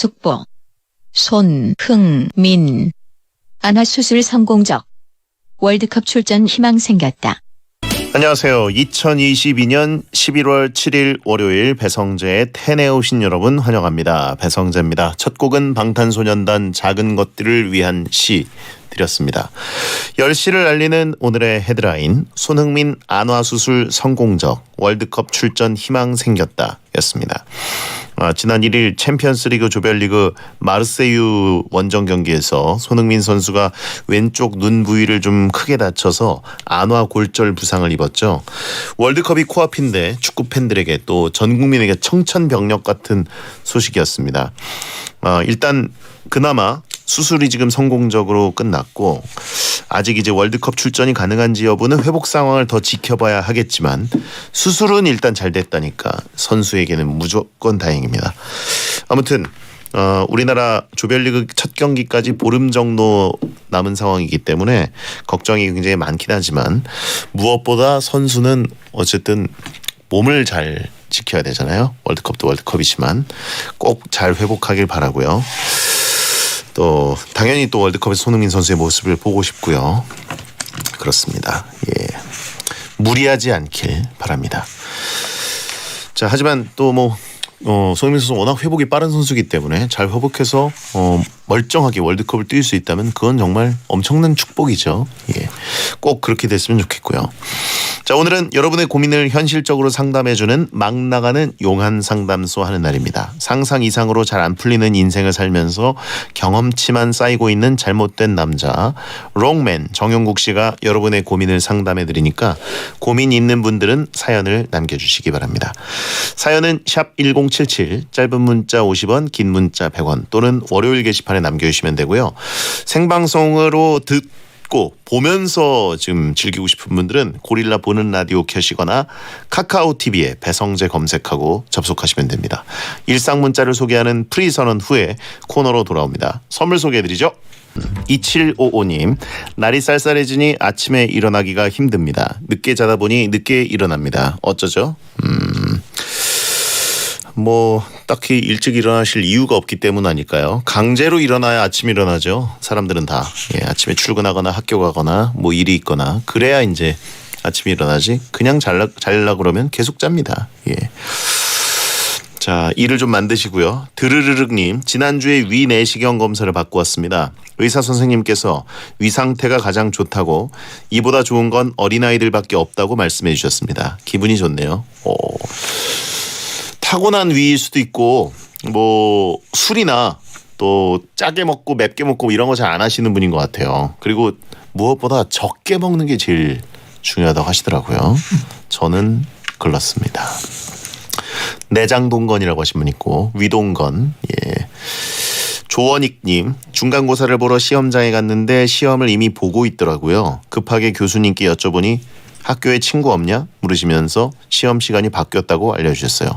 숙보 손흥민 안화 수술 성공적. 월드컵 출전 희망 생겼다. 안녕하세요. 2022년 11월 7일 월요일 배성재의 텐에 오신 여러분 환영합니다. 배성재입니다. 첫 곡은 방탄소년단 작은 것들을 위한 시 드렸습니다. 10시를 알리는 오늘의 헤드라인, 손흥민 안화수술 성공적, 월드컵 출전 희망 생겼다 였습니다. 지난 1일 챔피언스리그 조별리그 마르세유 원정 경기에서 손흥민 선수가 왼쪽 눈 부위를 좀 크게 다쳐서 안화 골절 부상을 입었죠. 월드컵이 코앞인데 축구 팬들에게 또 전 국민에게 청천벽력 같은 소식이었습니다. 일단 그나마 수술이 지금 성공적으로 끝났고 아직 이제 월드컵 출전이 가능한지 여부는 회복 상황을 더 지켜봐야 하겠지만 수술은 일단 잘 됐다니까 선수에게는 무조건 다행입니다. 아무튼 우리나라 조별리그 첫 경기까지 보름 정도 남은 상황이기 때문에 걱정이 굉장히 많긴 하지만 무엇보다 선수는 어쨌든 몸을 잘 지켜야 되잖아요. 월드컵도 월드컵이지만 꼭 잘 회복하길 바라고요. 또 당연히 또 월드컵에서 손흥민 선수의 모습을 보고 싶고요. 그렇습니다. 예, 무리하지 않길 바랍니다. 자, 하지만 또 손흥민 선수 워낙 회복이 빠른 선수이기 때문에 잘 회복해서 멀쩡하게 월드컵을 뛸 수 있다면 그건 정말 엄청난 축복이죠. 예, 꼭 그렇게 됐으면 좋겠고요. 자, 오늘은 여러분의 고민을 현실적으로 상담해주는 막 나가는 용한 상담소 하는 날입니다. 상상 이상으로 잘 안 풀리는 인생을 살면서 경험치만 쌓이고 있는 잘못된 남자 롱맨 정용국 씨가 여러분의 고민을 상담해드리니까 고민 있는 분들은 사연을 남겨주시기 바랍니다. 사연은 샵 1077, 짧은 문자 50원, 긴 문자 100원 또는 월요일 게시판에 남겨주시면 되고요. 생방송으로 듣고 보면서 지금 즐기고 싶은 분들은 고릴라 보는 라디오 켜시거나 카카오 TV에 배성재 검색하고 접속하시면 됩니다. 일상 문자를 소개하는 프리 선언 후에 코너로 돌아옵니다. 선물 소개해드리죠. 2755님, 날이 쌀쌀해지니 아침에 일어나기가 힘듭니다. 늦게 자다 보니 늦게 일어납니다. 어쩌죠? 딱히 일찍 일어나실 이유가 없기 때문 아닐까요? 강제로 일어나야 아침에 일어나죠. 사람들은 다. 예, 아침에 출근하거나 학교 가거나 일이 있거나 그래야 이제 아침에 일어나지. 그냥 자려고 그러면 계속 잡니다. 예. 자, 일을 좀 만드시고요. 드르르륵님, 지난주에 위 내시경 검사를 받고 왔습니다. 의사 선생님께서 위 상태가 가장 좋다고 이보다 좋은 건 어린아이들밖에 없다고 말씀해 주셨습니다. 기분이 좋네요. 타고난 위일 수도 있고 술이나 또 짜게 먹고 맵게 먹고 이런 거 잘 안 하시는 분인 것 같아요. 그리고 무엇보다 적게 먹는 게 제일 중요하다고 하시더라고요. 저는 그렇습니다. 내장동건이라고 하신 분 있고 위동건. 예. 조원익님, 중간고사를 보러 시험장에 갔는데 시험을 이미 보고 있더라고요. 급하게 교수님께 여쭤보니 학교에 친구 없냐? 물으시면서 시험 시간이 바뀌었다고 알려주셨어요.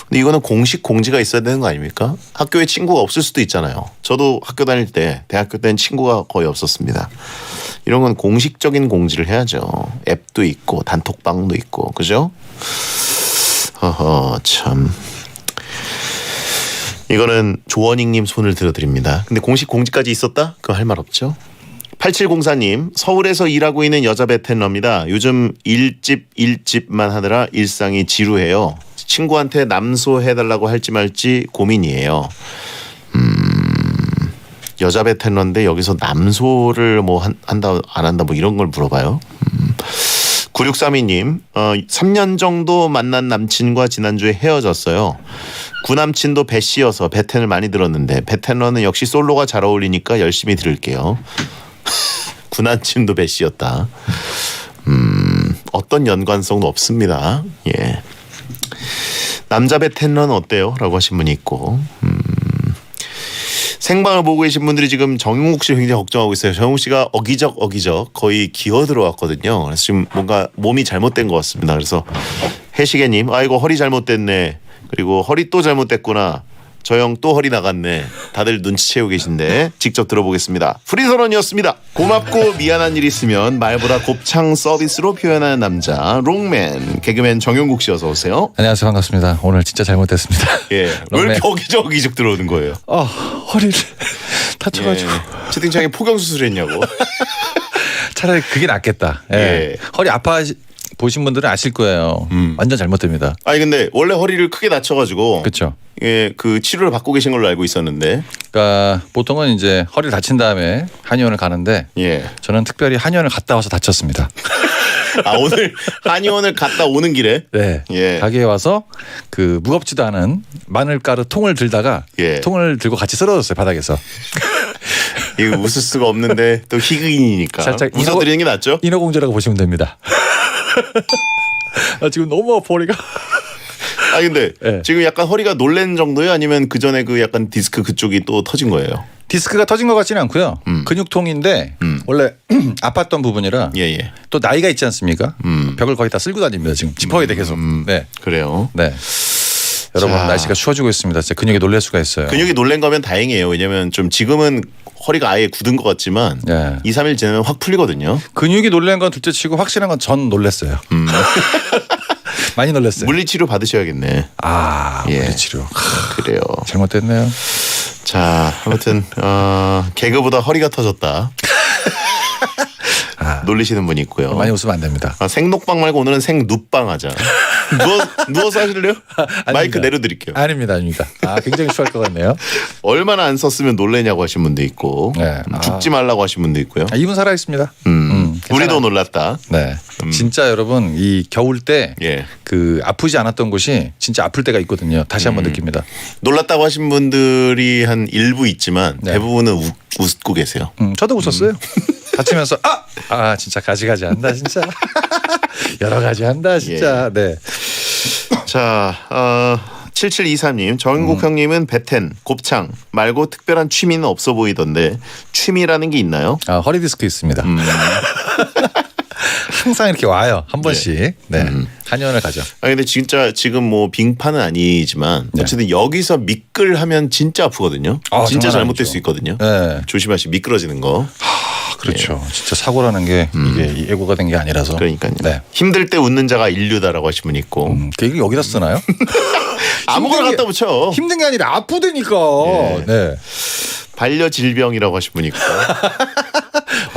근데 이거는 공식 공지가 있어야 되는 거 아닙니까? 학교에 친구가 없을 수도 있잖아요. 저도 학교 다닐 때 대학교 때는 친구가 거의 없었습니다. 이런 건 공식적인 공지를 해야죠. 앱도 있고 단톡방도 있고 그죠? 참. 이거는 조원익님 손을 들어드립니다. 근데 공식 공지까지 있었다? 그거 할 말 없죠? 8704님, 서울에서 일하고 있는 여자 베테너입니다. 요즘 일집만 하느라 일상이 지루해요. 친구한테 남소해달라고 할지 말지 고민이에요. 여자 베테너인데 여기서 남소를 한다 안 한다 이런 걸 물어봐요. 9632님, 3년 정도 만난 남친과 지난주에 헤어졌어요. 구남친도 배씨여서 베텐을 많이 들었는데 베테너는 역시 솔로가 잘 어울리니까 열심히 들을게요. 구남친도 배씨였다. 어떤 연관성도 없습니다. 예. 남자 베테너는 어때요? 라고 하신 분이 있고 생방을 보고 계신 분들이 지금 정용국 씨 굉장히 걱정하고 있어요. 정용국 씨가 어기적 거의 기어 들어왔거든요. 그래서 지금 뭔가 몸이 잘못된 것 같습니다. 그래서 해시계님, 아이고 허리 잘못됐네. 그리고 허리 또 잘못됐구나. 저 형 또 허리 나갔네. 다들 눈치채고 계신데 직접 들어보겠습니다. 프리선언이었습니다. 고맙고 미안한 일 있으면 말보다 곱창 서비스로 표현하는 남자 롱맨 개그맨 정용국 씨 어서 오세요. 안녕하세요. 반갑습니다. 오늘 진짜 잘못됐습니다. 예, 왜 롱맨. 이렇게 어기저기 들어오는 거예요? 허리를 다쳐가지고 채팅창에 포경 수술했냐고. 차라리 그게 낫겠다. 예. 예. 허리 아파 보신 분들은 아실 거예요. 완전 잘못됩니다. 아니 근데 원래 허리를 크게 다쳐가지고 그렇죠. 예, 그 치료를 받고 계신 걸로 알고 있었는데 그러니까 보통은 이제 허리를 다친 다음에 한의원을 가는데 예. 저는 특별히 한의원을 갔다 와서 다쳤습니다. 아 오늘 한의원을 갔다 오는 길에 네. 예. 가게에 와서 그 무겁지도 않은 마늘가루 통을 들다가 예. 통을 들고 같이 쓰러졌어요 바닥에서. 이거 웃을 수가 없는데 또 희극인이니까 살짝 웃어드리는 게 낫죠? 인어공주라고 보시면 됩니다. 지금 너무 아파 허리가. 아 근데 예. 지금 약간 허리가 놀란 정도예요? 아니면 그 전에 그 약간 디스크 그쪽이 또 터진 거예요? 디스크가 터진 것 같지는 않고요. 근육통인데 원래 아팠던 부분이라 예예. 또 나이가 있지 않습니까? 벽을 거의 다 쓸고 다닙니다. 지금 지퍼에 대 계속. 네. 그래요. 네. 여러분 자. 날씨가 추워지고 있습니다. 진짜 근육이 놀랄 수가 있어요. 근육이 놀란 거면 다행이에요. 왜냐면 좀 지금은 허리가 아예 굳은 것 같지만 예. 2, 3일 지나면 확 풀리거든요. 근육이 놀란 건 둘째치고 확실한 건 전 놀랐어요. 많이 놀랐어요. 물리치료 받으셔야겠네. 예. 예. 물리치료. 그래요. 잘못됐네요. 자 아무튼 개그보다 허리가 터졌다. 놀리시는 분이 있고요. 많이 웃으면 안 됩니다. 생녹방 말고 오늘은 생눕방 하자. 누워서 하실래요? 마이크 내려드릴게요. 아닙니다. 굉장히 추할 것 같네요. 얼마나 안 썼으면 놀래냐고 하신 분도 있고 네. 죽지 말라고 하신 분도 있고요. 이분 살아 있습니다. 우리도 놀랐다. 네. 진짜 여러분 이 겨울 때 예. 그 아프지 않았던 곳이 진짜 아플 때가 있거든요. 다시 한번 느낍니다. 놀랐다고 하신 분들이 한 일부 있지만 네. 대부분은 웃고 계세요. 저도 웃었어요. 다치면서 진짜 가지가지 한다 진짜. 여러 가지 한다 진짜. 네. 자 7723님 정인국 형님은 베텐 곱창 말고 특별한 취미는 없어 보이던데 취미라는 게 있나요? 허리 디스크 있습니다. 항상 이렇게 와요. 한 번씩. 네. 한의원을 가죠. 아 근데 진짜 지금 뭐 빙판은 아니지만 네. 어쨌든 여기서 미끌하면 진짜 아프거든요. 진짜 장난 잘못될 아니죠. 수 있거든요. 네. 조심하시 미끄러지는 거. 그렇죠. 진짜 사고라는 게 이게 예고가 된 게 아니라서. 그러니까요. 네. 힘들 때 웃는 자가 인류다라고 하신 분 있고 그 얘기를 여기다 쓰나요? 아무거나 힘든 게- 갖다 붙여. 힘든 게 아니라 아프다니까. 예. 네. 반려 질병이라고 하신 분 있고.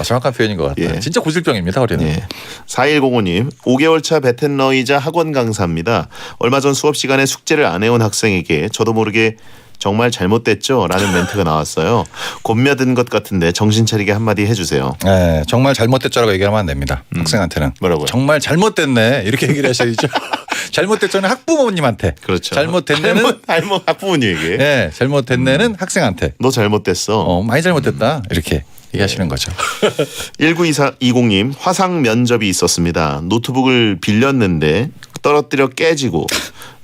정확한 표현인 것 같아요. 예. 진짜 고질병입니다. 허리는. 예. 4105님 5개월 차 베텐러이자 학원 강사입니다. 얼마 전 수업 시간에 숙제를 안 해온 학생에게 저도 모르게 정말 잘못됐죠? 라는 멘트가 나왔어요. 곤며든 것 같은데 정신 차리게 한마디 해주세요. 네, 정말 잘못됐죠라고 얘기하면 안 됩니다. 학생한테는. 뭐라고요? 정말 잘못됐네 이렇게 얘기를 하셔야죠. 잘못됐죠는 학부모님한테. 그렇죠. 잘못됐네는 학부모님에게 네, 잘못됐네는 학생한테. 너 잘못됐어. 많이 잘못됐다 이렇게 얘기하시는 거죠. 1920님 화상 면접이 있었습니다. 노트북을 빌렸는데 떨어뜨려 깨지고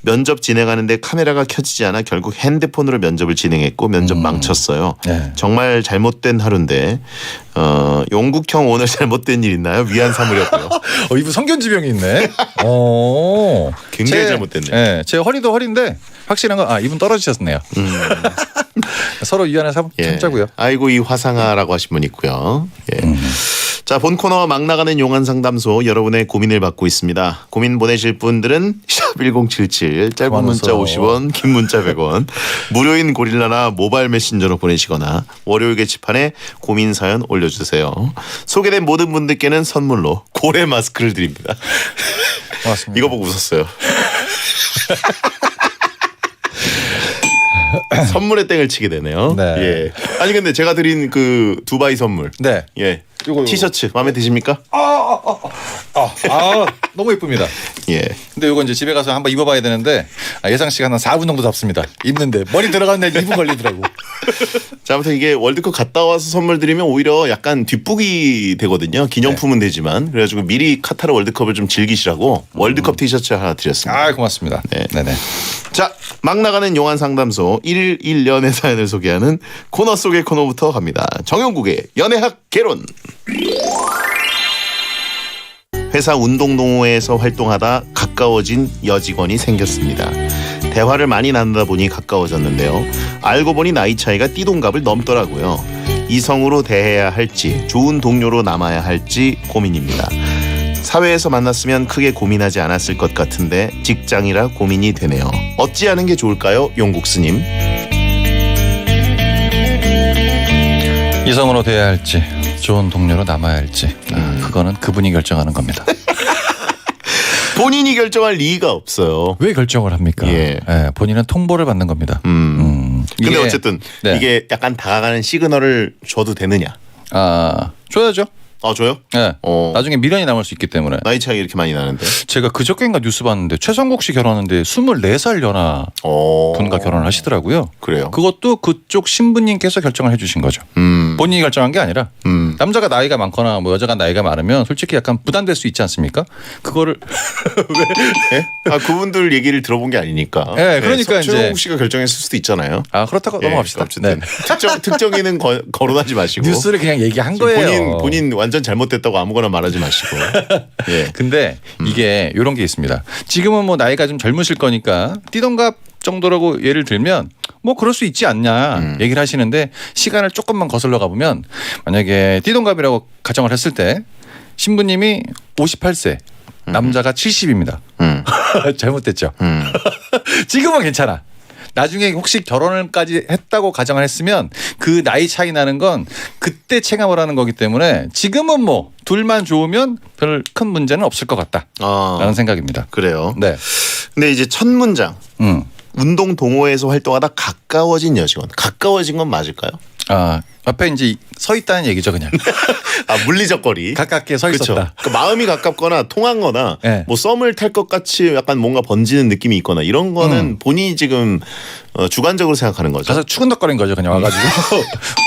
면접 진행하는데 카메라가 켜지지 않아 결국 핸드폰으로 면접을 진행했고 면접 망쳤어요. 네. 정말 잘못된 하루인데 용국형 오늘 잘못된 일 있나요? 위안 삼으려고요. 이분 성견지병이 있네. 굉장히 잘못됐네. 네, 제 허리도 허리인데 확실한 건 이분 떨어지셨네요. 서로 위안을 삼자고요. 아이고 이 화상아라고 하신 분 있고요. 예. 자, 본 코너 막 나가는 용한 상담소 여러분의 고민을 받고 있습니다. 고민 보내실 분들은 샵1077 짧은 문자 많아서. 50원 긴 문자 100원 무료인 고릴라나 모바일 메신저로 보내시거나 월요일 게시판에 고민 사연 올려주세요. 소개된 모든 분들께는 선물로 고래 마스크를 드립니다. 고맙습니다. 이거 보고 웃었어요. 선물의 땡을 치게 되네요. 네. 예. 아니 근데 제가 드린 그 두바이 선물. 네. 예. 요거. 티셔츠 마음에 드십니까? 너무 예쁩니다. 예. 근데 이거 이제 집에 가서 한번 입어봐야 되는데 예상 시간 한 4분 정도 잡습니다. 입는데 머리 들어가는데 2분 걸리더라고. 자, 아무튼 이게 월드컵 갔다 와서 선물 드리면 오히려 약간 뒷북이 되거든요. 기념품은 되지만 그래가지고 미리 카타르 월드컵을 좀 즐기시라고 월드컵 티셔츠 하나 드렸습니다. 고맙습니다. 네. 네네. 자, 막 나가는 용한 상담소 1일 1년의 사연을 소개하는 코너 속의 코너부터 갑니다. 정영국의 연애학 개론. 회사 운동동호회에서 활동하다 가까워진 여직원이 생겼습니다. 대화를 많이 나누다 보니 가까워졌는데요. 알고 보니 나이 차이가 띠동갑을 넘더라고요. 이성으로 대해야 할지 좋은 동료로 남아야 할지 고민입니다. 사회에서 만났으면 크게 고민하지 않았을 것 같은데 직장이라 고민이 되네요. 어찌하는 게 좋을까요? 용국스님. 이성으로 돼야 할지 좋은 동료로 남아야 할지 그거는 그분이 결정하는 겁니다. 본인이 결정할 리가 없어요. 왜 결정을 합니까? 예. 본인은 통보를 받는 겁니다. 근데 이게- 어쨌든 네. 이게 약간 다가가는 시그널을 줘도 되느냐? 줘야죠. 줘요? 네. 어. 나중에 미련이 남을 수 있기 때문에. 나이 차이가 이렇게 많이 나는데. 제가 그저께인가 뉴스 봤는데 최성국 씨 결혼하는데 24살 연하 분과 결혼을 하시더라고요. 그래요. 그것도 그쪽 신부님께서 결정을 해주신 거죠. 본인이 결정한 게 아니라 남자가 나이가 많거나 뭐 여자가 나이가 많으면 솔직히 약간 부담될 수 있지 않습니까? 그거를 예? 그분들 얘기를 들어본 게 아니니까. 네, 그러니까 이제- 최홍국 씨가 결정했을 수도 있잖아요. 그렇다고 예, 넘어갑시다. 어쨌든 네. 특정인은 거론하지 마시고. 뉴스를 그냥 얘기한 거예요. 본인 완전 잘못됐다고 아무거나 말하지 마시고. 예. 근데 이게 이런 게 있습니다. 지금은 뭐 나이가 좀 젊으실 거니까 띠동갑 정도라고 예를 들면 뭐 그럴 수 있지 않냐 얘기를 하시는데 시간을 조금만 거슬러 가보면 만약에 띠동갑이라고 가정을 했을 때 신부님이 58세 남자가 70입니다. 잘못됐죠. 지금은 괜찮아. 나중에 혹시 결혼을까지 했다고 가정을 했으면 그 나이 차이 나는 건 그때 체감을 하는 거기 때문에 지금은 뭐 둘만 좋으면 별 큰 문제는 없을 것 같다라는 생각입니다. 그래요. 네. 근데 이제 첫 문장. 음. 운동 동호회에서 활동하다 가까워진 여직원. 가까워진 건 맞을까요? 옆에 이제 서 있다는 얘기죠, 그냥. 물리적 거리. 가깝게 서 그쵸. 있었다. 그러니까 마음이 가깝거나 통한거나 네. 뭐 썸을 탈 것 같이 약간 뭔가 번지는 느낌이 있거나 이런 거는 본인이 지금 주관적으로 생각하는 거죠. 가서 추근덕거린 거죠, 그냥 와가지고.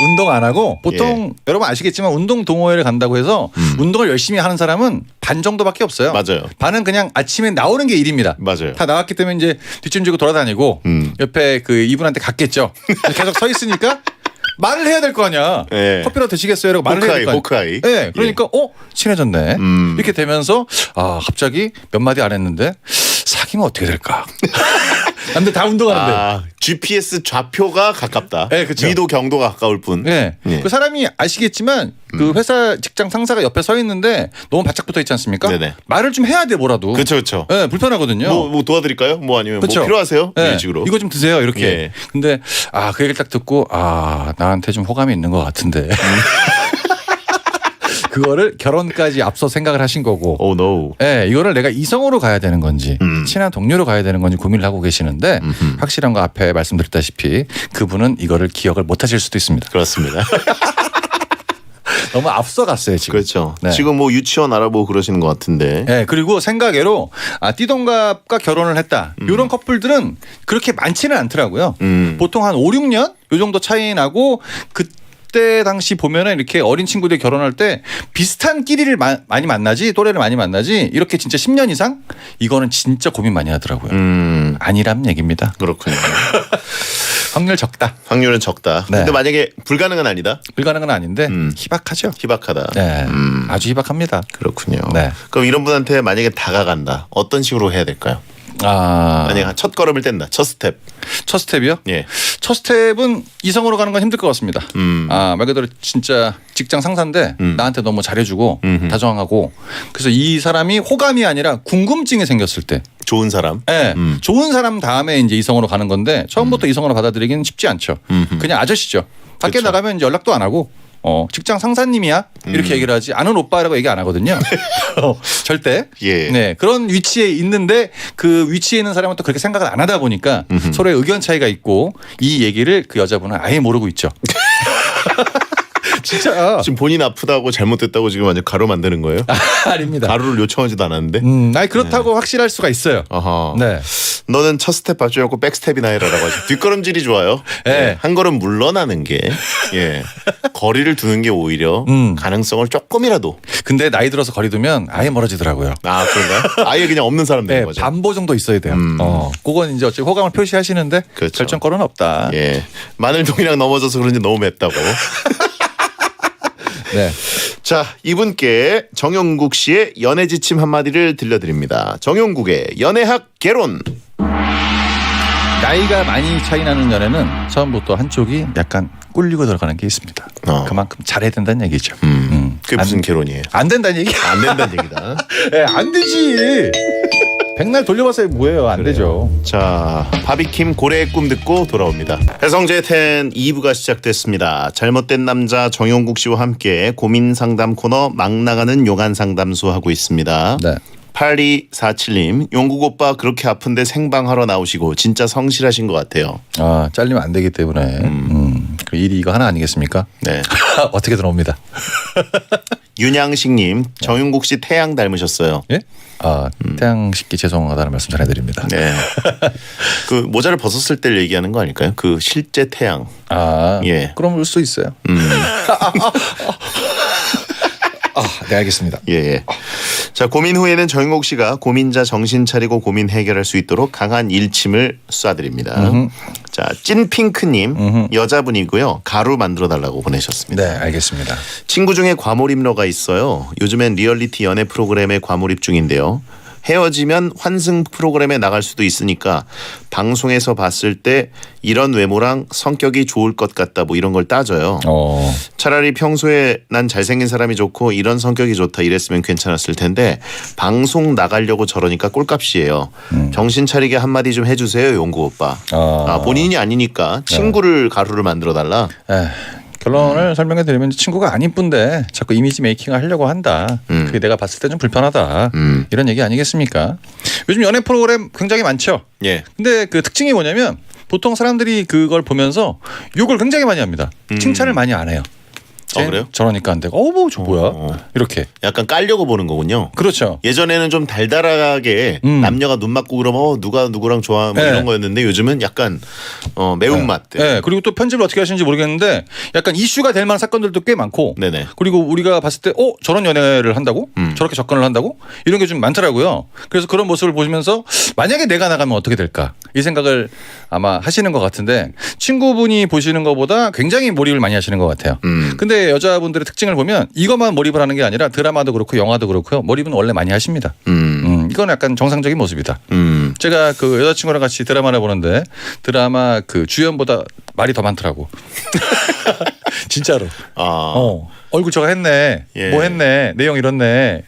운동 안 하고 보통 여러분 아시겠지만 운동 동호회를 간다고 해서 운동을 열심히 하는 사람은 반 정도밖에 없어요. 맞아요. 반은 그냥 아침에 나오는 게 일입니다. 맞아요. 다 나왔기 때문에 이제 뒷짐지고 돌아다니고 옆에 그 이분한테 갔겠죠. 계속 서 있으니까 말을 해야 될 거 아니야. 예. 커피라도 드시겠어요? 라고 말을 해야 될 거 아니야. 호크아이. 네, 그러니까 친해졌네. 이렇게 되면서 갑자기 몇 마디 안 했는데 사귀면 어떻게 될까? 근데 다 운동하는데. GPS 좌표가 가깝다. 네, 그쵸. 위도 경도가 가까울 뿐. 네. 예. 그 사람이 아시겠지만 그 회사 직장 상사가 옆에 서 있는데 너무 바짝 붙어 있지 않습니까? 네네. 말을 좀 해야 돼 뭐라도. 그렇죠, 그렇죠. 네, 불편하거든요. 뭐 도와드릴까요? 뭐 아니면 그쵸? 뭐 필요하세요? 네. 이런 식으로. 이거 좀 드세요 이렇게. 예. 근데 그 얘기를 딱 듣고 나한테 좀 호감이 있는 것 같은데. 그거를 결혼까지 앞서 생각을 하신 거고. Oh no. 네, 이거를 내가 이성으로 가야 되는 건지 친한 동료로 가야 되는 건지 고민을 하고 계시는데 확실한 거 앞에 말씀드렸다시피 그분은 이거를 기억을 못 하실 수도 있습니다. 그렇습니다. 너무 앞서갔어요 지금. 그렇죠. 네. 지금 뭐 유치원 알아보고 그러시는 것 같은데. 네, 그리고 생각외로 띠동갑과 결혼을 했다. 이런 커플들은 그렇게 많지는 않더라고요. 보통 한 5, 6년 요 정도 차이 나고 그때 당시 보면은 이렇게 어린 친구들이 결혼할 때 비슷한 끼리를 많이 만나지 또래를 많이 만나지 이렇게 진짜 10년 이상 이거는 진짜 고민 많이 하더라고요. 아니란 얘기입니다. 그렇군요. 확률 적다. 확률은 적다. 네. 근데 만약에 불가능은 아니다. 불가능은 아닌데 희박하죠. 희박하다. 네, 아주 희박합니다. 그렇군요. 네. 그럼 이런 분한테 만약에 다가간다. 어떤 식으로 해야 될까요? 만약에 첫 걸음을 뗀다. 첫 스텝. 첫 스텝이요? 예. 첫 스텝은 이성으로 가는 건 힘들 것 같습니다. 말 그대로 진짜 직장 상사인데 나한테 너무 잘해주고 다정하고 그래서 이 사람이 호감이 아니라 궁금증이 생겼을 때 좋은 사람. 네, 좋은 사람 다음에 이제 이성으로 가는 건데 처음부터 이성으로 받아들이기는 쉽지 않죠. 그냥 아저씨죠. 밖에 그쵸. 나가면 이제 연락도 안 하고 직장 상사님이야 이렇게 얘기를 하지 아는 오빠라고 얘기 안 하거든요. 절대. 예. 네, 그런 위치에 있는데 그 위치에 있는 사람은 또 그렇게 생각을 안 하다 보니까 서로의 의견 차이가 있고 이 얘기를 그 여자분은 아예 모르고 있죠. 진짜. 지금 본인 아프다고 잘못됐다고 지금 완전 가루 만드는 거예요? 아닙니다. 가루를 요청하지도 않았는데. 아니 그렇다고 확실할 수가 있어요. 아하. 네. 너는 첫 스텝 밟지 않고 백스텝이나 해라라고 하죠. 뒷걸음질이 좋아요. 네. 예. 한 걸음 물러나는 게 거리를 두는 게 오히려 가능성을 조금이라도. 근데 나이 들어서 거리 두면 아예 멀어지더라고요. 그런가? 아예 그냥 없는 사람 되는 네, 거죠. 반보 정도 있어야 돼요. 그건 이제 어차피 호감을 표시하시는데 그렇죠. 결정권은 없다. 예. 마늘동이랑 넘어져서 그런지 너무 맵다고. 네. 자, 이분께 정용국 씨의 연애 지침 한마디를 들려드립니다. 정용국의 연애학 개론. 나이가 많이 차이 나는 연애는 처음부터 한쪽이 약간 꿀리고 들어가는 게 있습니다. 그만큼 잘해야 된다는 얘기죠. 그게 무슨 개론이에요? 안 된다는 얘기? 안 된다는 얘기다. 네, 안 되지. 백날 돌려봤어요. 뭐예요? 안 되죠. 자, 바비킴 고래의 꿈 듣고 돌아옵니다. 배성재 10 2부가 시작됐습니다. 잘못된 남자 정용국 씨와 함께 고민 상담 코너 막 나가는 요간 상담소 하고 있습니다. 네. 8247님, 용국 오빠 그렇게 아픈데 생방하러 나오시고 진짜 성실하신 것 같아요. 아, 잘리면 안 되기 때문에 그 일이 이거 하나 아니겠습니까? 네. 어떻게 들어옵니다. 윤양식님, 정용국 씨 태양 닮으셨어요. 예? 아, 태양식기 죄송하다는 말씀 전해드립니다. 네. 그 모자를 벗었을 때 얘기하는 거 아닐까요? 그 실제 태양. 아, 예. 그럼 올 수 있어요. 아, 네, 알겠습니다. 예. 자, 고민 후에는 정용국 씨가 고민자 정신 차리고 고민 해결할 수 있도록 강한 일침을 쏴드립니다. 자, 찐핑크님 여자분이고요. 가루 만들어 달라고 보내셨습니다. 네, 알겠습니다. 친구 중에 과몰입러가 있어요. 요즘엔 리얼리티 연애 프로그램에 과몰입 중인데요. 헤어지면 환승 프로그램에 나갈 수도 있으니까 방송에서 봤을 때 이런 외모랑 성격이 좋을 것 같다 뭐 이런 걸 따져요. 차라리 평소에 난 잘생긴 사람이 좋고 이런 성격이 좋다 이랬으면 괜찮았을 텐데 방송 나가려고 저러니까 꼴값이에요. 정신 차리게 한마디 좀 해주세요, 용구 오빠. 본인이 아니니까 친구를 가루를 만들어 달라. 결론을 설명해 드리면 친구가 안 이쁜데 자꾸 이미지 메이킹을 하려고 한다. 그게 내가 봤을 때 좀 불편하다. 이런 얘기 아니겠습니까? 요즘 연애 프로그램 굉장히 많죠. 예. 근데 그 특징이 뭐냐면 보통 사람들이 그걸 보면서 욕을 굉장히 많이 합니다. 칭찬을 많이 안 해요. 그래요? 저러니까 안 되고 뭐 저 뭐야? 이렇게. 약간 깔려고 보는 거군요. 그렇죠. 예전에는 좀 달달하게 남녀가 눈 맞고 그러면 누가 누구랑 좋아 뭐 이런 거였는데 요즘은 약간 매운맛. 네. 그리고 또 편집을 어떻게 하시는지 모르겠는데 약간 이슈가 될 만한 사건들도 꽤 많고. 네네. 그리고 우리가 봤을 때 저런 연애를 한다고? 저렇게 접근을 한다고? 이런 게 좀 많더라고요. 그래서 그런 모습을 보시면서 만약에 내가 나가면 어떻게 될까? 이 생각을 아마 하시는 것 같은데 친구분이 보시는 것보다 굉장히 몰입을 많이 하시는 것 같아요. 근데 여자분들의 특징을 보면 이것만 몰입을 하는 게 아니라 드라마도 그렇고 영화도 그렇고요. 몰입은 원래 많이 하십니다. 이건 약간 정상적인 모습이다. 제가 그 여자친구랑 같이 드라마를 보는데 드라마 그 주연보다 말이 더 많더라고. 진짜로. 얼굴 저거 했네. 예. 뭐 했네. 내용 이렇네.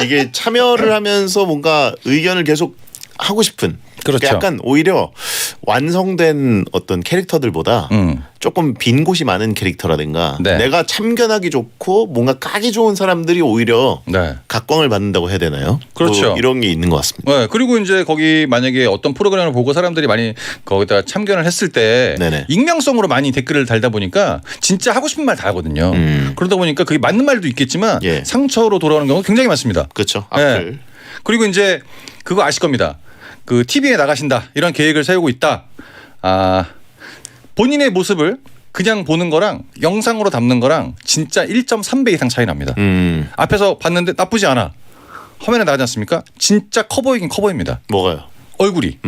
이게 참여를 하면서 뭔가 의견을 계속 하고 싶은. 그렇죠. 그러니까 약간 오히려 완성된 어떤 캐릭터들보다 조금 빈 곳이 많은 캐릭터라든가 네. 내가 참견하기 좋고 뭔가 까기 좋은 사람들이 오히려 네. 각광을 받는다고 해야 되나요? 그렇죠. 뭐 이런 게 있는 것 같습니다. 네, 그리고 이제 거기 만약에 어떤 프로그램을 보고 사람들이 많이 거기다가 참견을 했을 때 네네. 익명성으로 많이 댓글을 달다 보니까 진짜 하고 싶은 말 다 하거든요. 그러다 보니까 그게 맞는 말도 있겠지만 예. 상처로 돌아오는 경우가 굉장히 많습니다. 그렇죠. 악플. 네. 그리고 이제 그거 아실 겁니다. 그 TV에 나가신다 이런 계획을 세우고 있다. 본인의 모습을 그냥 보는 거랑 영상으로 담는 거랑 진짜 1.3배 이상 차이 납니다. 앞에서 봤는데 나쁘지 않아. 화면에 나가지 않습니까? 진짜 커 보이긴 커 보입니다. 뭐가요? 얼굴이.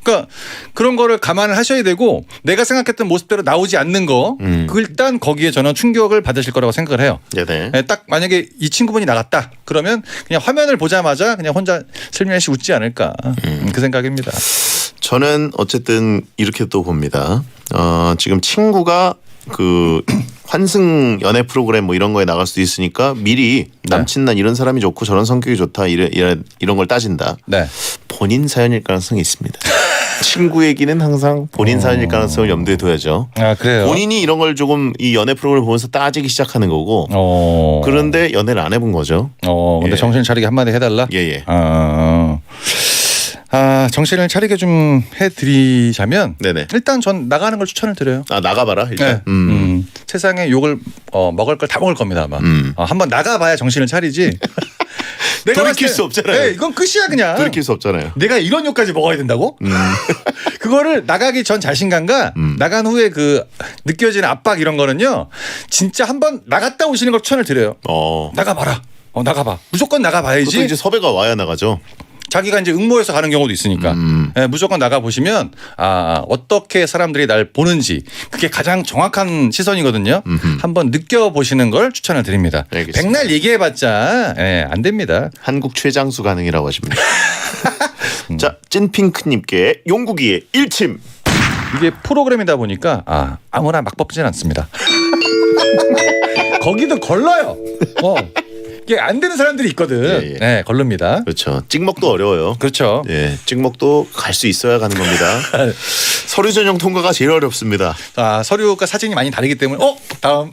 그러니까 그런 거를 감안을 하셔야 되고 내가 생각했던 모습대로 나오지 않는 거 그 일단 거기에 저는 충격을 받으실 거라고 생각을 해요. 네네. 네, 딱 만약에 이 친구분이 나갔다 그러면 그냥 화면을 보자마자 그냥 혼자 슬며시 웃지 않을까 그 생각입니다. 저는 어쨌든 이렇게 또 봅니다. 지금 친구가 그 환승 연애 프로그램 뭐 이런 거에 나갈 수도 있으니까 미리 남친 난 이런 사람이 좋고 저런 성격이 좋다 이런 걸 따진다. 네. 본인 사연일 가능성이 있습니다. 친구 얘기는 항상 본인 사연일 가능성을 염두에 둬야죠. 아, 그래요? 본인이 이런 걸 조금 이 연애 프로그램을 보면서 따지기 시작하는 거고 그런데 연애를 안 해본 거죠. 근데 예. 정신 차리게 한마디 해달라? 예. 정신을 차리게 좀 해드리자면 네네. 일단 전 나가는 걸 추천을 드려요. 나가봐라 일단. 네. 세상에 욕을 먹을 걸 다 먹을 겁니다 아마. 한번 나가봐야 정신을 차리지. 내가 돌이킬 봤을 때, 수 없잖아요. 네, 이건 끝이야 그냥. 돌이킬 수 없잖아요. 내가 이런 욕까지 먹어야 된다고? 그거를 나가기 전 자신감과 나간 후에 그 느껴지는 압박 이런 거는요. 진짜 한번 나갔다 오시는 걸 추천을 드려요. 나가봐라. 나가봐. 무조건 나가봐야지. 그것도 이제 섭외가 와야 나가죠. 자기가 이제 응모해서 가는 경우도 있으니까 무조건 나가 보시면 어떻게 사람들이 날 보는지 그게 가장 정확한 시선이거든요. 한번 느껴보시는 걸 추천을 드립니다. 알겠습니다. 백날 얘기해봤자 안 됩니다. 한국 최장수 가능이라고 하십니다. 자, 찐핑크님께 용국이의 일침. 이게 프로그램이다 보니까 아무나 막 뽑진 않습니다. 거기도 걸러요. 이게 안 되는 사람들이 있거든. 예, 예. 네, 걸릅니다. 그렇죠. 찍먹도 어려워요. 그렇죠. 예, 찍먹도 갈 수 있어야 가는 겁니다. 서류 전형 통과가 제일 어렵습니다. 서류가 사진이 많이 다르기 때문에 다음.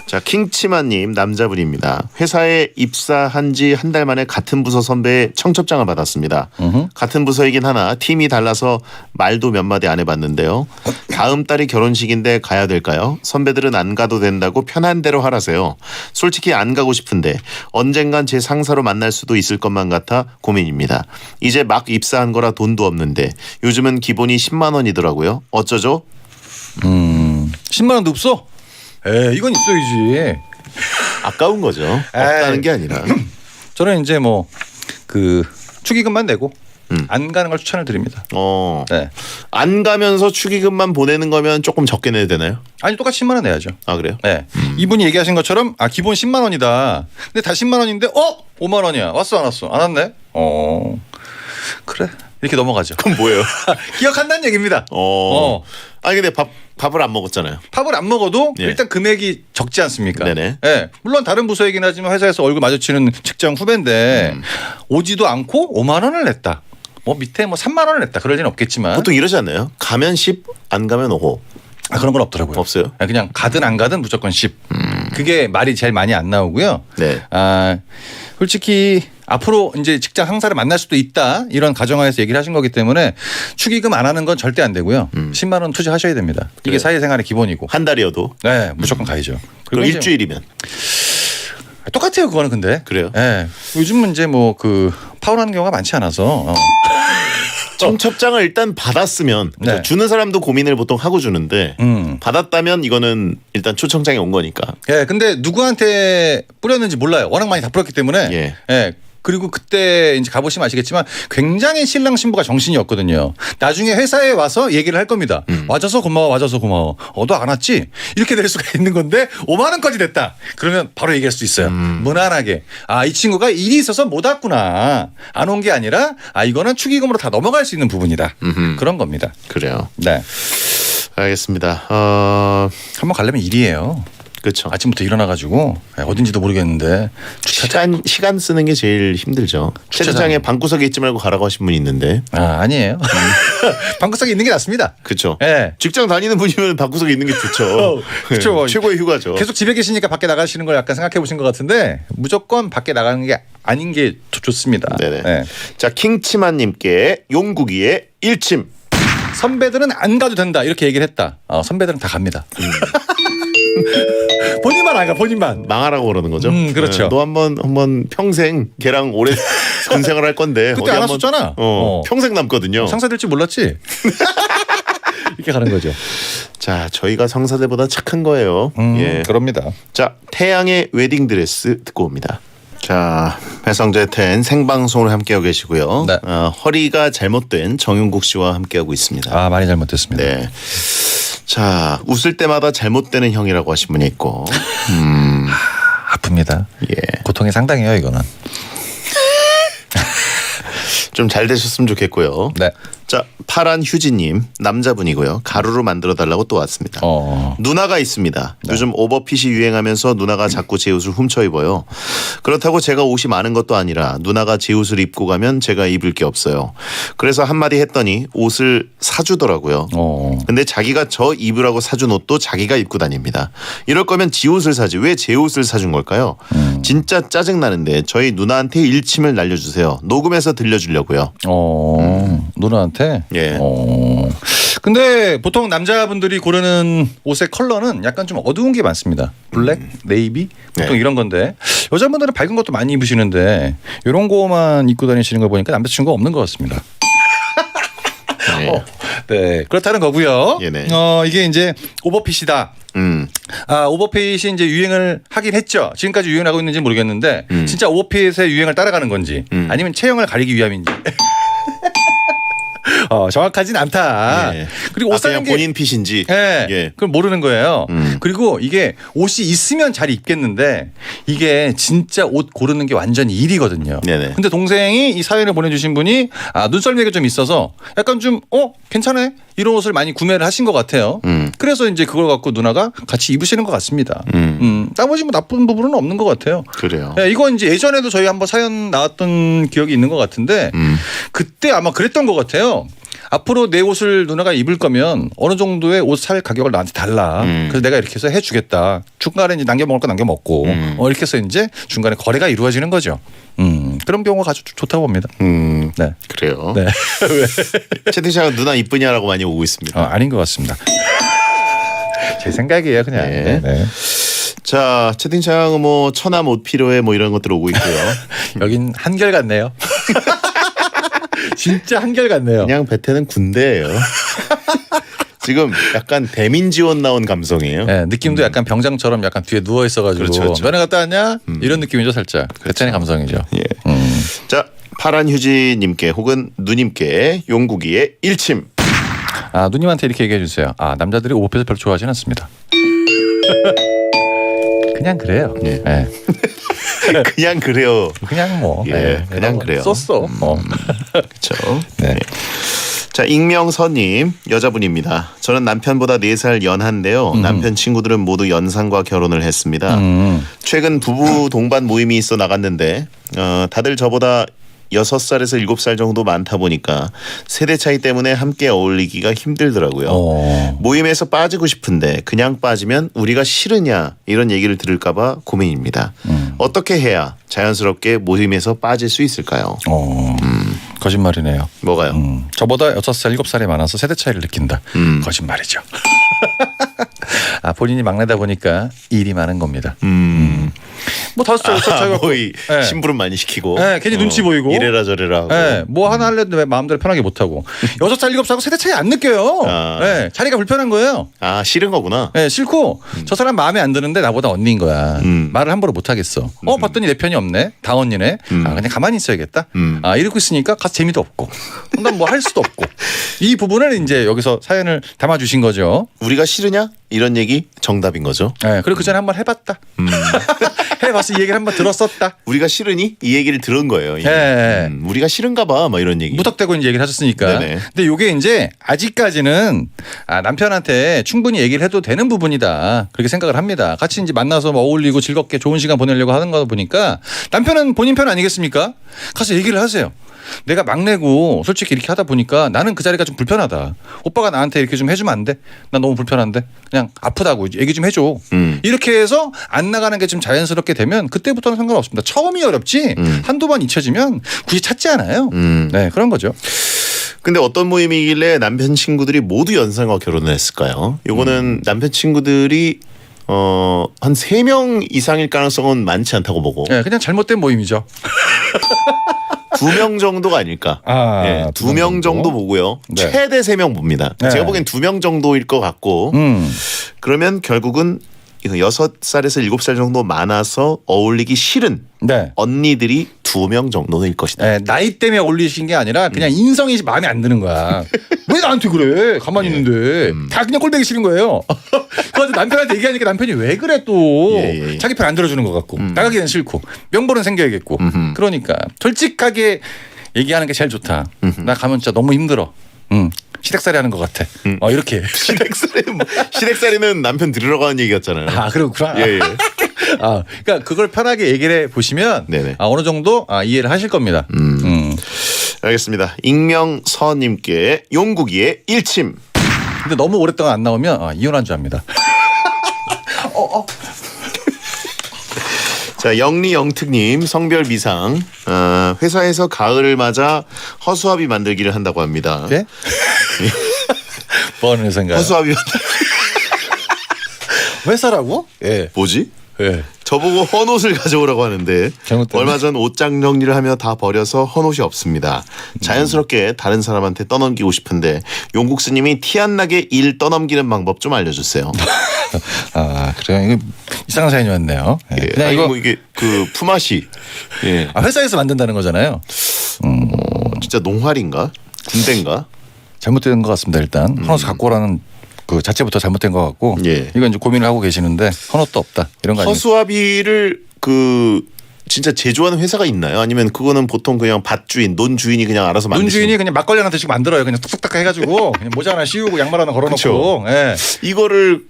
자, 킹치마님 남자분입니다. 회사에 입사한 지 한 달 만에 같은 부서 선배의 청첩장을 받았습니다. 같은 부서이긴 하나 팀이 달라서 말도 몇 마디 안 해봤는데요. 다음 달이 결혼식인데 가야 될까요? 선배들은 안 가도 된다고 편한 대로 하라세요. 솔직히 안 가고 싶은데 언젠간 제 상사로 만날 수도 있을 것만 같아 고민입니다. 이제 막 입사한 거라 돈도 없는데 요즘은 기본이 10만 원이더라고요. 어쩌죠? 10만 원도 없어? 이건 있어야지. 아까운 거죠. 없다는 게 아니라. 저는 이제 축의금만 내고 안 가는 걸 추천을 드립니다. 네. 안 가면서 축의금만 보내는 거면 조금 적게 내야 되나요? 아니 똑같이 10만 원 내야죠. 아, 그래요? 네. 이분이 얘기하신 것처럼 기본 10만 원이다. 근데 다 10만 원인데 5만 원이야. 왔어 안 왔어? 안 왔네? 그래. 이렇게 넘어가죠. 그럼 뭐예요? 기억한다는 얘기입니다. 아니 근데 밥을 안 먹었잖아요. 밥을 안 먹어도 예. 일단 금액이 적지 않습니까? 네네. 예. 물론 다른 부서이긴 하지만 회사에서 얼굴 마주치는 직장 후배인데 오지도 않고 5만 원을 냈다. 밑에 3만 원을 냈다. 그럴 리는 없겠지만 보통 이러지 않나요? 가면 10, 안 가면 5. 그런 건 없더라고요. 없어요? 그냥 가든 안 가든 무조건 10. 그게 말이 제일 많이 안 나오고요. 네. 솔직히 앞으로 이제 직장 상사를 만날 수도 있다 이런 가정하에서 얘기를 하신 거기 때문에 축의금 안 하는 건 절대 안 되고요. 10만 원 투자하셔야 됩니다. 이게 그래요. 사회생활의 기본이고. 한 달이어도. 네, 무조건 가야죠. 그리고 이제 일주일이면. 똑같아요, 그거는 근데. 그래요? 네. 요즘은 이제 파혼하는 경우가 많지 않아서. 청첩장을 일단 받았으면 네. 주는 사람도 고민을 보통 하고 주는데 받았다면 이거는 일단 초청장이 온 거니까. 예, 근데 누구한테 뿌렸는지 몰라요. 워낙 많이 다 뿌렸기 때문에. 예. 예. 그리고 그때 이제 가보시면 아시겠지만 굉장히 신랑 신부가 정신이 없거든요. 나중에 회사에 와서 얘기를 할 겁니다. 와줘서 고마워, 와줘서 고마워. 너 안 왔지? 이렇게 될 수가 있는 건데 5만 원까지 됐다. 그러면 바로 얘기할 수 있어요. 무난하게. 이 친구가 일이 있어서 못 왔구나. 안 온 게 아니라 이거는 축의금으로 다 넘어갈 수 있는 부분이다. 그런 겁니다. 그래요. 네. 알겠습니다. 한번 가려면 일이에요. 그렇죠. 아침부터 일어나가지고 어딘지도 모르겠는데 시간 쓰는 게 제일 힘들죠. 주차장에 방구석에 있지 말고 가라고 하신 분이 있는데. 아니에요. 방구석에 있는 게 낫습니다. 그렇죠. 네. 직장 다니는 분이면 방구석에 있는 게 좋죠. 그렇죠. 최고의 휴가죠. 계속 집에 계시니까 밖에 나가시는 걸 약간 생각해 보신 것 같은데 무조건 밖에 나가는 게 아닌 게 좋습니다. 네네. 네. 자, 킹치마님께 용국이의 일침. 선배들은 안 가도 된다 이렇게 얘기를 했다. 선배들은 다 갑니다. 본인만 안 가, 본인만. 망하라고 그러는 거죠. 그렇죠. 너 한번 평생 걔랑 오래 군생활 할 건데 그때 안 왔었잖아. 평생 남거든요. 상사 될지 몰랐지. 이렇게 가는 거죠. 자, 저희가 상사들보다 착한 거예요. 예. 그럽니다. 자, 태양의 웨딩 드레스 듣고 옵니다. 자, 배성재 텐 생방송을 함께하고 계시고요. 네. 허리가 잘못된 정용국 씨와 함께하고 있습니다. 많이 잘못됐습니다. 네. 자, 웃을 때마다 잘못되는 형이라고 하신 분이 있고. 아픕니다. 예. 고통이 상당해요, 이거는. 좀 잘 되셨으면 좋겠고요. 네. 자, 파란 휴지님 남자분이고요. 가루로 만들어 달라고 또 왔습니다. 누나가 있습니다. 요즘 오버핏이 유행하면서 누나가 자꾸 제 옷을 훔쳐 입어요. 그렇다고 제가 옷이 많은 것도 아니라 누나가 제 옷을 입고 가면 제가 입을 게 없어요. 그래서 한마디 했더니 옷을 사주더라고요. 근데 자기가 저 입으라고 사준 옷도 자기가 입고 다닙니다. 이럴 거면 지 옷을 사지 왜 제 옷을 사준 걸까요? 진짜 짜증나는데 저희 누나한테 일침을 날려주세요. 녹음해서 들려주려고요. 누나한테? 예. 근데 보통 남자분들이 고르는 옷의 컬러는 약간 좀 어두운 게 많습니다. 블랙, 네이비 보통 네. 이런 건데 여자분들은 밝은 것도 많이 입으시는데 이런 거만 입고 다니시는 걸 보니까 남자친구가 없는 것 같습니다. 네. 네, 그렇다는 거고요. 예네. 이게 이제 오버핏이다. 오버핏이 이제 유행을 하긴 했죠. 지금까지 유행하고 있는지 모르겠는데 진짜 오버핏의 유행을 따라가는 건지 아니면 체형을 가리기 위함인지. 정확하진 않다. 예. 그리고 옷 그냥 사는 게 본인 핏인지. 예. 예. 그걸 모르는 거예요. 그리고 이게 옷이 있으면 잘 입겠는데 이게 진짜 옷 고르는 게 완전히 일이거든요. 네네. 근데 동생이 이 사연을 보내주신 분이 눈썰미가 좀 있어서 약간 좀 괜찮네 이런 옷을 많이 구매를 하신 것 같아요. 그래서 이제 그걸 갖고 누나가 같이 입으시는 것 같습니다. 나머지 뭐 나쁜 부분은 없는 것 같아요. 그래요. 예, 이건 이제 예전에도 저희 한번 사연 나왔던 기억이 있는 것 같은데 그때 아마 그랬던 것 같아요. 앞으로 내 옷을 누나가 입을 거면 어느 정도의 옷 살 가격을 나한테 달라. 그래서 내가 이렇게 해서 해주겠다. 중간에 이제 남겨 먹을 거 남겨 먹고 이렇게 해서 이제 중간에 거래가 이루어지는 거죠. 그런 경우가 아주 좋다고 봅니다. 네. 그래요. 네. 채팅창은 누나 이쁘냐라고 많이 오고 있습니다. 아닌 것 같습니다. 제 생각이에요, 그냥. 네. 네. 자, 채팅창은 뭐 처남 옷 필요해 뭐 이런 것들 오고 있고요. 여긴 한결 같네요. 진짜 한결 같네요. 그냥 베테는 군대예요. 지금 약간 대민 지원 나온 감성이에요. 네, 느낌도 약간 병장처럼 약간 뒤에 누워 있어가지고 그렇죠, 그렇죠. 면회 갔다 왔냐 이런 느낌이죠 살짝. 베테랑 감성이죠. 예. 자, 파란 휴지님께 혹은 누님께 용국이의 일침. 누님한테 이렇게 얘기해 주세요. 남자들이 오버핏을 별로 좋아하지는 않습니다. 그냥 그래요. 예. 네. 그냥 그래요. 그냥 뭐. 예, 네. 그냥 그래요. 썼어. 그렇죠. 네. 자, 익명서님 여자분입니다. 저는 남편보다 4살 연한데요. 남편 친구들은 모두 연상과 결혼을 했습니다. 최근 부부 동반 모임이 있어 나갔는데 다들 저보다 6살에서 7살 정도 많다 보니까 세대 차이 때문에 함께 어울리기가 힘들더라고요. 모임에서 빠지고 싶은데 그냥 빠지면 우리가 싫으냐 이런 얘기를 들을까 봐 고민입니다. 어떻게 해야 자연스럽게 모임에서 빠질 수 있을까요? 거짓말이네요. 뭐가요? 저보다 6살, 7살이 많아서 세대 차이를 느낀다. 거짓말이죠. 본인이 막내다 보니까 일이 많은 겁니다. 뭐 다섯 살, 여섯 살 뭐 이 네. 심부름 많이 시키고 네, 괜히 눈치 보이고 이래라 저래라 하고. 네, 뭐 하나 하려도 왜 마음대로 편하게 못하고 6살, 7살하고 세대 차이 안 느껴요. 네, 자리가 불편한 거예요. 싫은 거구나. 네, 싫고 저 사람 마음에 안 드는데 나보다 언니인 거야. 말을 함부로 못 하겠어. 봤더니 내 편이 없네. 다 언니네. 그냥 가만히 있어야겠다. 이러고 있으니까 가서 재미도 없고 난 뭐 할 수도 없고 이 부분을 이제 여기서 사연을 담아주신 거죠. 우리가 싫으냐? 이런 얘기 정답인 거죠. 네, 그리고 그 전에 한번 해봤다. 해봤어. 이 얘기를 한번 들었었다. 우리가 싫으니? 이 얘기를 들은 거예요. 이게. 네. 우리가 싫은가 봐. 막 이런 얘기. 무턱대고 이제 얘기를 하셨으니까. 네네. 근데 요게 이제 아직까지는 남편한테 충분히 얘기를 해도 되는 부분이다. 그렇게 생각을 합니다. 같이 이제 만나서 뭐 어울리고 즐겁게 좋은 시간 보내려고 하는 거다 보니까 남편은 본인 편 아니겠습니까? 가서 얘기를 하세요. 내가 막내고 솔직히 이렇게 하다 보니까 나는 그 자리가 좀 불편하다. 오빠가 나한테 이렇게 좀 해주면 안 돼? 난 너무 불편한데 그냥 아프다고 얘기 좀 해줘. 이렇게 해서 안 나가는 게 좀 자연스럽게 되면 그때부터는 상관없습니다. 처음이 어렵지 한두 번 잊혀지면 굳이 찾지 않아요. 네, 그런 거죠. 근데 어떤 모임이길래 남편 친구들이 모두 연상과 결혼을 했을까요? 요거는 남편 친구들이 한 3명 이상일 가능성은 많지 않다고 보고 네, 그냥 잘못된 모임이죠. 2명 정도가 아닐까. 예, 2명 정도 보고요. 네. 최대 3명 봅니다. 네. 제가 보기엔 2명 정도일 것 같고 그러면 결국은 6살에서 7살 정도 많아서 어울리기 싫은 네. 언니들이 2명 정도일 것이다. 네, 나이 때문에 올리신 게 아니라 그냥 인성이 마음에 안 드는 거야. 왜 나한테 그래? 가만히 있는데 다 그냥 꼴보기 싫은 거예요. 그래서 남편한테 얘기하니까 남편이 왜 그래 또 예. 자기 편 안 들어주는 것 같고 나가기는 싫고 명분은 생겨야겠고 그러니까 솔직하게 얘기하는 게 제일 좋다. 나 가면 진짜 너무 힘들어. 시댁살이 하는 것 같아. 이렇게. 시댁살이는 남편 들으러 가는 얘기였잖아요. 그렇구나. 예. 그러니까 그걸 편하게 얘기를 해 보시면 네네. 어느 정도 이해를 하실 겁니다. 알겠습니다. 익명서님께 용국이의 일침. 근데 너무 오랫동안 안 나오면 이혼한 줄 압니다. 자, 영리영특님 성별 미상. 회사에서 가을을 맞아 허수아비 만들기를 한다고 합니다. 네? 뭐 하는 회사인가요? 허수아비 회사라고? 예. 뭐지? 예. 저보고 헌옷을 가져오라고 하는데 잘못됐네. 얼마 전 옷장 정리를 하며 다 버려서 헌옷이 없습니다. 자연스럽게 다른 사람한테 떠넘기고 싶은데 용국 스님이 티 안 나게 일 떠넘기는 방법 좀 알려주세요. 그래요. 이거 이상한 사연이 왔네요. 예. 그냥 이거 뭐 이게 그 품앗이. 예. 회사에서 만든다는 거잖아요. 진짜 농활인가? 군대인가? 잘못된 것 같습니다. 일단 헌옷을 갖고 오라는 그 자체부터 잘못된 것 같고 예. 이건 이제 고민을 하고 계시는데 헌옷도 없다 이런 거 아니에요? 허수아비를 그 진짜 제조하는 회사가 있나요? 아니면 그거는 보통 그냥 밭주인, 논주인이 그냥 알아서 만드시는? 논주인이 그냥 막걸리 하나 드시고 만들어요. 그냥 뚝뚝딱 해가지고 그냥 모자 하나 씌우고 양말 하나 걸어놓고. 그쵸. 예. 이거를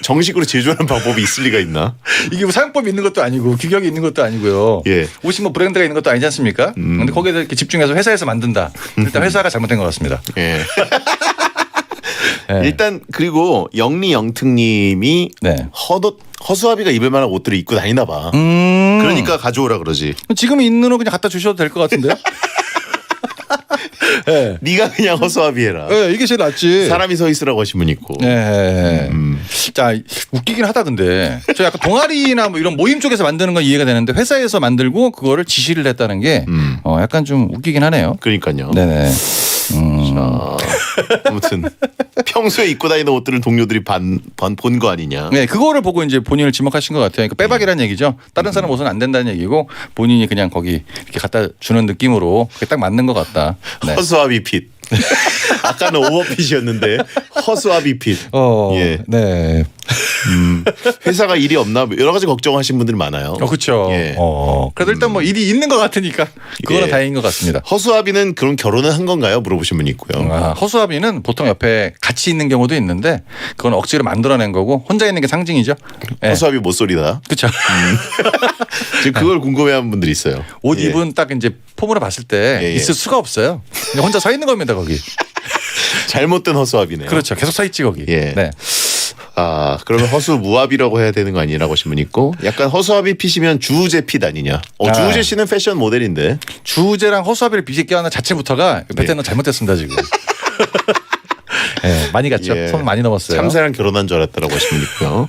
정식으로 제조하는 방법이 있을 리가 있나? 이게 뭐 사용법이 있는 것도 아니고 규격이 있는 것도 아니고요. 예. 옷이 뭐 브랜드가 있는 것도 아니지 않습니까? 근데 거기에 이렇게 집중해서 회사에서 만든다. 일단 회사가 잘못된 것 같습니다. 예. 예. 일단 그리고 영리영특님이 네. 허수아비가 입을 만한 옷들을 입고 다니나 봐. 그러니까 가져오라 그러지. 지금 있는 옷 그냥 갖다 주셔도 될 것 같은데요? 예. 네가 그냥 허수아비 해라. 예, 이게 제일 낫지. 사람이 서 있으라고 하신 분 있고. 네. 자, 웃기긴 하다 근데. 저 약간 동아리나 뭐 이런 모임 쪽에서 만드는 건 이해가 되는데 회사에서 만들고 그거를 지시를 했다는 게 약간 좀 웃기긴 하네요. 그러니까요. 네네. 자, 아무튼 평소에 입고 다니는 옷들을 동료들이 본 거 아니냐. 네, 그거를 보고 이제 본인을 지목하신 것 같아요. 그러니까 빼박이라는 얘기죠. 다른 사람 옷은 안 된다는 얘기고 본인이 그냥 거기 이렇게 갖다 주는 느낌으로 그게 딱 맞는 것 같다. 네. 허수아비 핏. 아까는 오버핏이었는데 허수아비 핏. 예. 네. 회사가 일이 없나 여러 가지 걱정하신 분들이 많아요. 그렇죠. 예. 그래도 일단 뭐 일이 있는 것 같으니까 그거는 예. 다행인 것 같습니다. 허수아비는 그런 결혼을 한 건가요? 물어보신 분이 있고요. 허수아비는 보통 옆에 같이 있는 경우도 있는데 그건 억지로 만들어낸 거고 혼자 있는 게 상징이죠. 네. 허수아비 못소리다. 그렇죠. 지금 그걸 궁금해하는 분들이 있어요. 옷 예. 입은 딱 이제 폼으로 봤을 때 예, 예. 있을 수가 없어요. 그냥 혼자 서 있는 겁니다 거기. 잘못된 허수아비네요. 그렇죠. 계속 서 있지 거기. 예. 네. 아 그러면 허수무아비라고 해야 되는 거 아니라고 하신 분 있고 약간 허수아비 핏이면 주우재 핏 아니냐. 주우재 씨는 패션 모델인데. 주제랑 허수아비를 비슷 껴하는 자체부터가 베테는 잘못됐습니다 지금. 네, 많이 갔죠. 예. 손 많이 넘었어요. 참새랑 결혼한 줄 알았다라고 하신 분 있고요.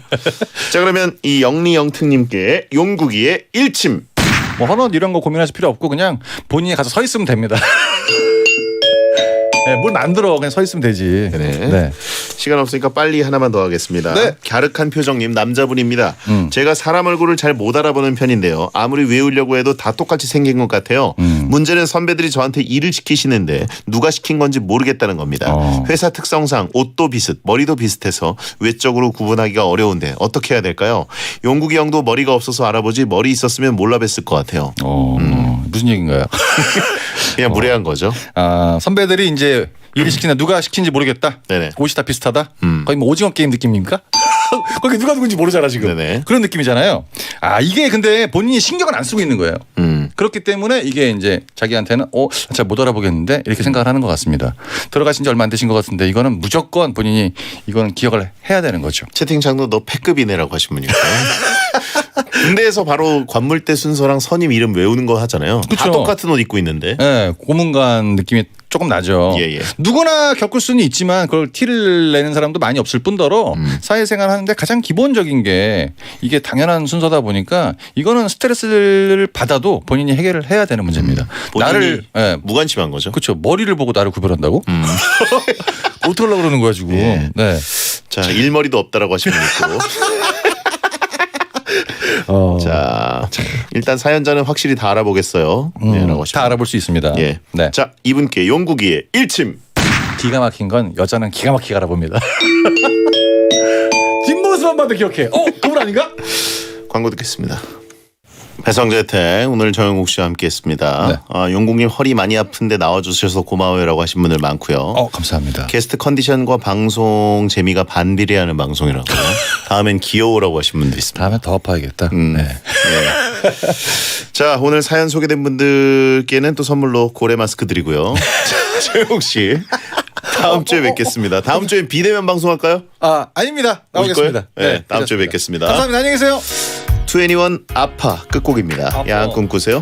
자 그러면 이 영리영특님께 용국이의 일침. 뭐 헌옷 이런 거 고민하실 필요 없고 그냥 본인이 가서 서 있으면 됩니다. 네, 뭘 만들어 그냥 서 있으면 되지. 네. 네. 시간 없으니까 빨리 하나만 더 하겠습니다. 네. 갸륵한 표정님 남자분입니다. 제가 사람 얼굴을 잘 못 알아보는 편인데요. 아무리 외우려고 해도 다 똑같이 생긴 것 같아요. 문제는 선배들이 저한테 일을 시키시는데 누가 시킨 건지 모르겠다는 겁니다. 회사 특성상 옷도 비슷, 머리도 비슷해서 외적으로 구분하기가 어려운데 어떻게 해야 될까요? 용국이 형도 머리가 없어서 알아보지 머리 있었으면 몰라뵀을 것 같아요. 무슨 얘기인가요? 그냥 무례한 거죠. 선배들이 이제 일을 시키나 누가 시킨지 모르겠다. 네네. 옷이 다 비슷하다. 거의 뭐 오징어 게임 느낌입니까? 거기 누가 누군지 모르잖아 지금. 네네. 그런 느낌이잖아요. 이게 근데 본인이 신경을 안 쓰고 있는 거예요. 그렇기 때문에 이게 이제 자기한테는 잘 못 알아보겠는데 이렇게 생각을 하는 것 같습니다. 들어가신 지 얼마 안 되신 것 같은데 이거는 무조건 본인이 이거는 기억을 해야 되는 거죠. 채팅창도 너 패급이네라고 하신 분이 있어요. 군대에서 바로 관물대 순서랑 선임 이름 외우는 거 하잖아요. 다 그쵸. 똑같은 옷 입고 있는데. 네, 고문관 느낌이 조금 나죠. 예, 예. 누구나 겪을 수는 있지만 그걸 티를 내는 사람도 많이 없을 뿐더러 사회생활 하는데 가장 기본적인 게 이게 당연한 순서다 보니까 이거는 스트레스를 받아도 본인이 해결을 해야 되는 문제입니다. 나를 무관심한 거죠. 그렇죠. 머리를 보고 나를 구별한다고? 어떻게 하려고 그러는 거야 지금. 예. 네. 자 일머리도 없다라고 하신 분 있고. 자 일단 사연자는 확실히 다 알아보겠어요. 네라고 하신 다 분. 알아볼 수 있습니다. 예. 네. 자 이분께 용국이의 일침. 기가 막힌 건 여자는 기가 막히게 알아봅니다. 뒷모습만 봐도 기억해. 그분 아닌가? 광고 듣겠습니다. 배성재택 오늘 정영국 씨와 함께했습니다. 네. 용국님 허리 많이 아픈데 나와주셔서 고마워요라고 하신 분들 많고요. 감사합니다. 게스트 컨디션과 방송 재미가 반비례하는 방송이라고. 다음엔 귀여워라고 하신 분들 있습니다. 다음에 더 아파야겠다. 네. 네. 자 오늘 사연 소개된 분들께는 또 선물로 고래 마스크 드리고요. 최욱 씨 다음 주에 뵙겠습니다. 다음 주엔 비대면 방송할까요? 아닙니다. 오실 거예요? 나오겠습니다. 네, 다음 주에 뵙겠습니다. 감사합니다. 안녕히 계세요. 21 아파 끝곡입니다. 야한 꿈 꾸세요.